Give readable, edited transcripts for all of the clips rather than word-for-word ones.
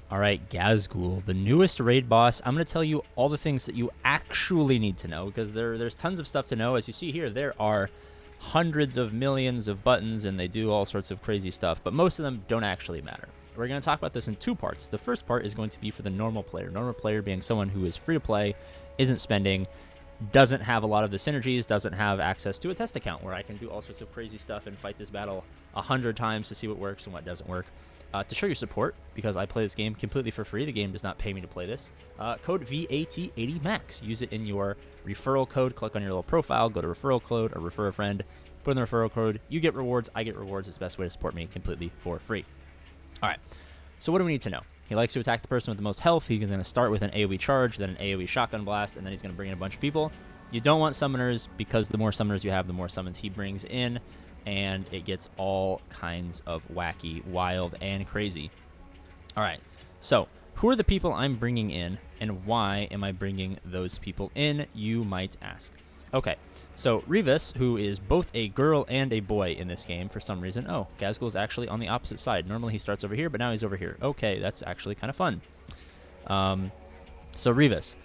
All right, Ghazghkull, the newest raid boss. I'm going to tell you all the things that you actually need to know because there's tons of stuff to know. As you see here, there are hundreds of millions of buttons and they do all sorts of crazy stuff, but most of them don't actually matter. We're going to talk about this in two parts. The first part is going to be for the normal player. Normal player being someone who is free to play, isn't spending, doesn't have a lot of the synergies, doesn't have access to a test account where I can do all sorts of crazy stuff and fight this battle 100 times to see what works and what doesn't work. To show your support, because I play this game completely for free, the game does not pay me to play this, code VAT80MAX. Use it in your referral code. Click on your little profile, go to referral code or refer a friend, put in the referral code. You get rewards, I get rewards. It's the best way to support me completely for free. All right, so what do we need to know? He likes to attack the person with the most health. He's going to start with an AoE charge, then an AoE shotgun blast, and then he's going to bring in a bunch of people. You don't want summoners because the more summoners you have, the more summons he brings in, and it gets all kinds of wacky, wild, and crazy. All right, so who are the people I'm bringing in, and why am I bringing those people in, you might ask. Okay, so Revis, who is both a girl and a boy in this game for some reason. Oh, Ghazghkull is actually on the opposite side. Normally he starts over here, but now he's over here. Okay, that's actually kind of fun. So Revis,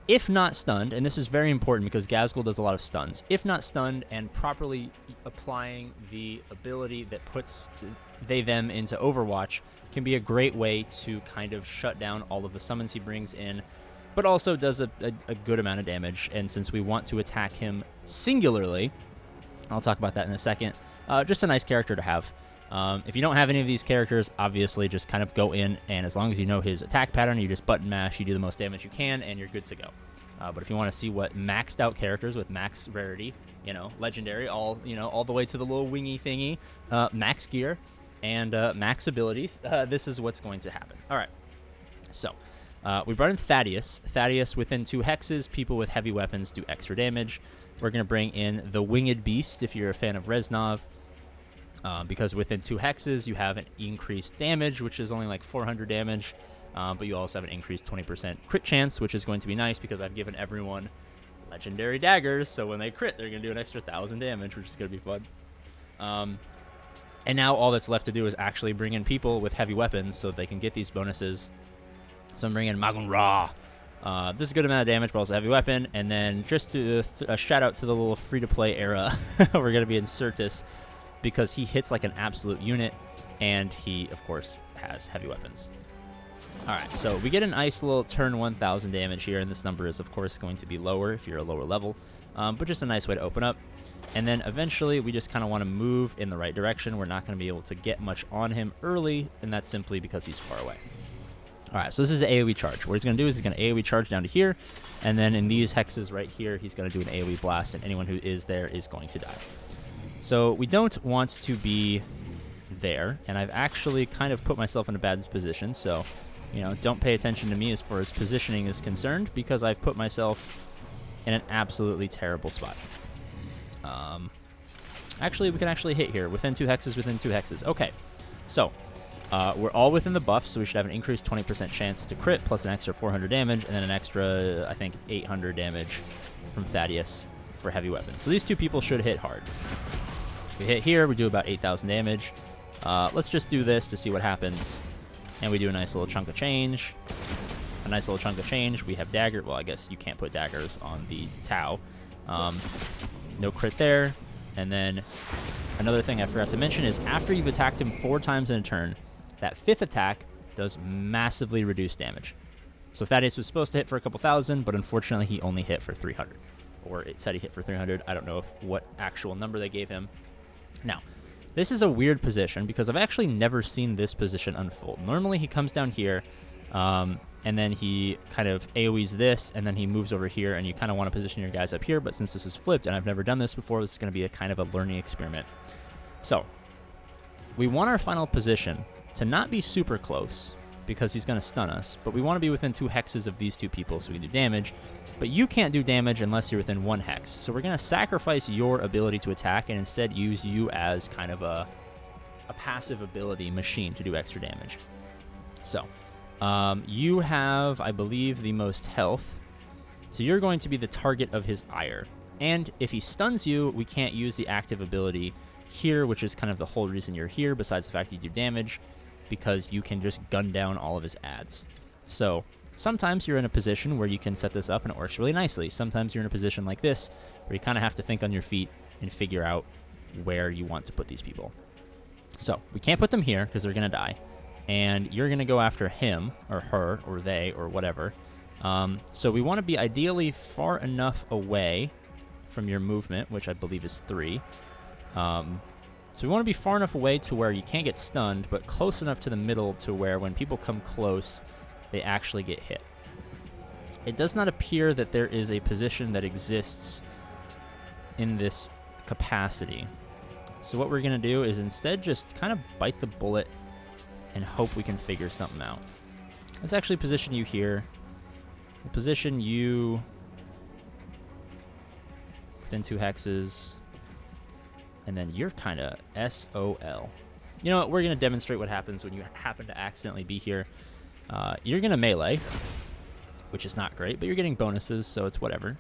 if not stunned, and this is very important because Ghazghkull does a lot of stuns, if not stunned and properly applying the ability that puts them into Overwatch can be a great way to kind of shut down all of the summons he brings in, but also does a good amount of damage. And since we want to attack him singularly, I'll talk about that in a second, just a nice character to have. If you don't have any of these characters, obviously just kind of go in, and as long as you know his attack pattern, you just button mash, you do the most damage you can, and you're good to go. But if you want to see what maxed out characters with max rarity, legendary, all the way to the little wingy thingy, max gear, and max abilities, this is what's going to happen. All right, so we brought in Thaddeus. Thaddeus, within 2 hexes, people with heavy weapons do extra damage. We're going to bring in the Winged Beast if you're a fan of Reznov. Because within 2 hexes, you have an increased damage, which is only like 400 damage, but you also have an increased 20% crit chance, which is going to be nice because I've given everyone legendary daggers, so when they crit, they're going to do an extra 1,000 damage, which is going to be fun. And now all that's left to do is actually bring in people with heavy weapons so they can get these bonuses. So I'm bringing in Magun Ra. This is a good amount of damage, but also heavy weapon. And then just a shout out to the little free-to-play era. We're going to be in Certus, because he hits like an absolute unit, and he, of course, has heavy weapons. All right, so we get a nice little turn 1,000 damage here, and this number is, of course, going to be lower if you're a lower level, but just a nice way to open up. And then eventually, we just kind of want to move in the right direction. We're not going to be able to get much on him early, and that's simply because he's far away. All right, so this is an AoE charge. What he's going to do is he's going to AoE charge down to here, and then in these hexes right here, he's going to do an AoE blast, and anyone who is there is going to die. So we don't want to be there, and I've actually kind of put myself in a bad position, so, don't pay attention to me as far as positioning is concerned, because I've put myself in an absolutely terrible spot. Actually, we can actually hit here, within 2 hexes, Okay, so we're all within the buff, so we should have an increased 20% chance to crit, plus an extra 400 damage, and then an extra, I think, 800 damage from Thaddeus for heavy weapons. So these 2 people should hit hard. We hit here, we do about 8,000 damage. Let's just do this to see what happens. And we do a nice little chunk of change. We have dagger. Well, I guess you can't put daggers on the Tau. No crit there. And then another thing I forgot to mention is after you've attacked him 4 times in a turn, that 5th attack does massively reduced damage. So Thaddeus was supposed to hit for a couple thousand, but unfortunately he only hit for 300. Or it said he hit for 300. I don't know what actual number they gave him. Now, this is a weird position because I've actually never seen this position unfold. Normally he comes down here, and then he kind of AoEs this, and then he moves over here, and you kind of want to position your guys up here, but since this is flipped, and I've never done this before, this is going to be a kind of a learning experiment. So, we want our final position to not be super close, because he's going to stun us, but we want to be within 2 hexes of these 2 people so we can do damage. But you can't do damage unless you're within 1 hex. So we're going to sacrifice your ability to attack and instead use you as kind of a passive ability machine to do extra damage. So you have, I believe, the most health. So you're going to be the target of his ire. And if he stuns you, we can't use the active ability here, which is kind of the whole reason you're here, besides the fact you do damage. because you can just gun down all of his ads. So sometimes you're in a position where you can set this up and it works really nicely. Sometimes you're in a position like this where you kind of have to think on your feet and figure out where you want to put these people. So we can't put them here because they're going to die. And you're going to go after him or her or they or whatever. So we want to be ideally far enough away from your movement, which I believe is 3. So we want to be far enough away to where you can't get stunned, but close enough to the middle to where when people come close, they actually get hit. It does not appear that there is a position that exists in this capacity. So what we're going to do is instead just kind of bite the bullet and hope we can figure something out. Let's actually position you here. We'll position you within 2 hexes. And then you're kind of SOL. You know what? We're going to demonstrate what happens when you happen to accidentally be here. You're going to melee, which is not great, but you're getting bonuses, so it's whatever.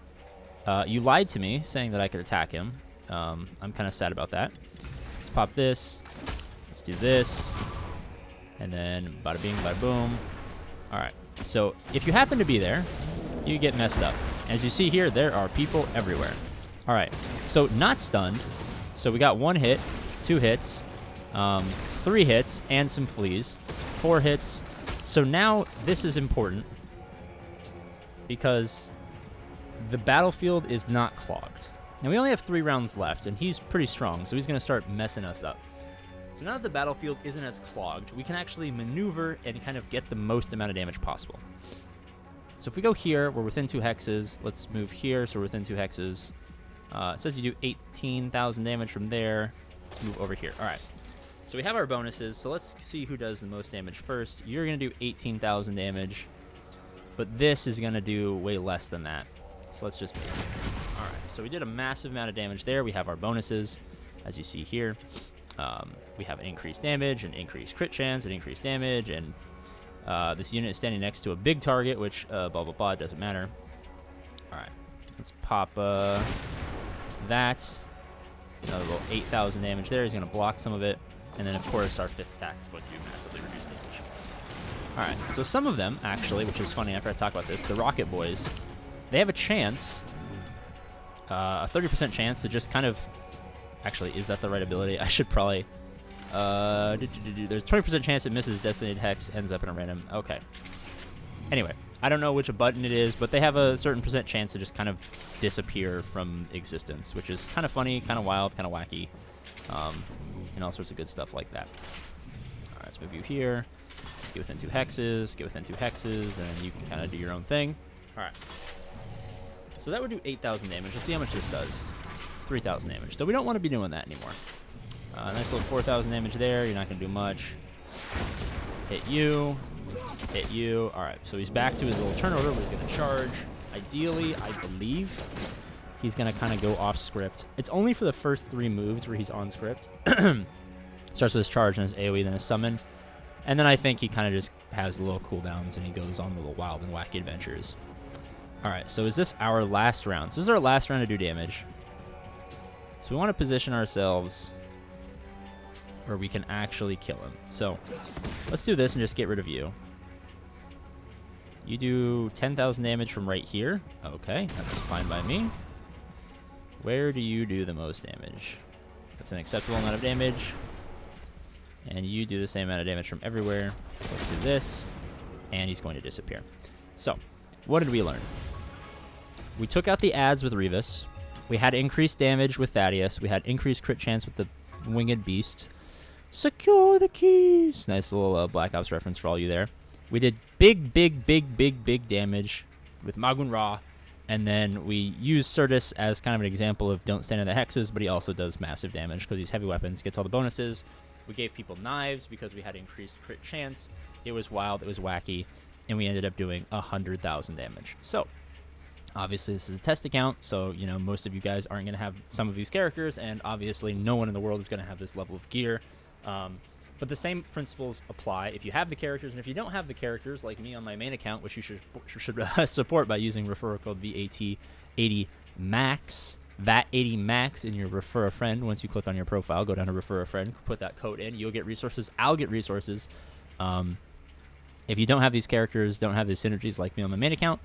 You lied to me, saying that I could attack him. I'm kind of sad about that. Let's pop this. Let's do this. And then bada bing, bada boom. All right. So if you happen to be there, you get messed up. As you see here, there are people everywhere. All right. So not stunned. So we got 1 hit, 2 hits, 3 hits, and some fleas. 4 hits. So now this is important because the battlefield is not clogged. Now we only have 3 rounds left, and he's pretty strong, so he's going to start messing us up. So now that the battlefield isn't as clogged, we can actually maneuver and kind of get the most amount of damage possible. So if we go here, we're within 2 hexes. Let's move here, so we're within 2 hexes. It says you do 18,000 damage from there. Let's move over here. All right. So we have our bonuses. So let's see who does the most damage first. You're going to do 18,000 damage. But this is going to do way less than that. So let's just base it. All right. So we did a massive amount of damage there. We have our bonuses, as you see here. We have an increased damage, an increased crit chance, an increased damage. And this unit is standing next to a big target, which blah, blah, blah. It doesn't matter. All right. Let's pop... that. Another little 8,000 damage there. He's going to block some of it. And then, of course, our 5th attack is going to do massively reduced damage. Alright, so some of them, actually, which is funny after I talk about this, the Rocket Boys, they have a chance, a 30% chance to just kind of... Actually, is that the right ability? I should probably... There's a 20% chance it misses designated hex, ends up in a random... Okay. Anyway. I don't know which button it is, but they have a certain % chance to just kind of disappear from existence, which is kind of funny, kind of wild, kind of wacky, and all sorts of good stuff like that. All right, let's move you here. Let's get within 2 hexes, get within 2 hexes, and you can kind of do your own thing. All right. So that would do 8,000 damage. Let's see how much this does. 3,000 damage. So we don't want to be doing that anymore. Nice little 4,000 damage there. You're not going to do much. Hit you. Hit you. All right, so he's back to his little turn order where he's going to charge. Ideally, I believe he's going to kind of go off script. It's only for the first 3 moves where he's on script. Starts with his charge and his AoE, then his summon. And then I think he kind of just has little cooldowns and he goes on little wild and wacky adventures. All right, so is this our last round? So this is our last round to do damage. So we want to position ourselves where we can actually kill him. So let's do this and just get rid of you. You do 10,000 damage from right here. Okay, that's fine by me. Where do you do the most damage? That's an acceptable amount of damage. And you do the same amount of damage from everywhere. Let's do this. And he's going to disappear. So, what did we learn? We took out the ads with Revis. We had increased damage with Thaddeus. We had increased crit chance with the Winged Beast. Secure the keys. Nice little Black Ops reference for all you there. We did big damage with Magun Ra. And then we used Certus as kind of an example of don't stand in the hexes, but he also does massive damage because he's heavy weapons, gets all the bonuses. We gave people knives because we had increased crit chance. It was wild, it was wacky, and we ended up doing 100,000 damage. So, obviously this is a test account, so, you know, most of you guys aren't going to have some of these characters, and obviously no one in the world is going to have this level of gear. But the same principles apply if you have the characters, and if you don't have the characters, like me on my main account, which you should support by using referral code VAT80MAX, VAT80MAX in your refer a friend. Once you click on your profile, go down to refer a friend, put that code in, you'll get resources, I'll get resources. If you don't have these characters, don't have these synergies like me on my main account,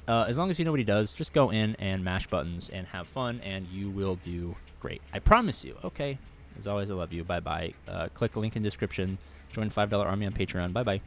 as long as you know what he does, just go in and mash buttons and have fun, and you will do great. I promise you. Okay. As always, I love you. Bye-bye. Click the link in the description. Join $5 Army on Patreon. Bye-bye.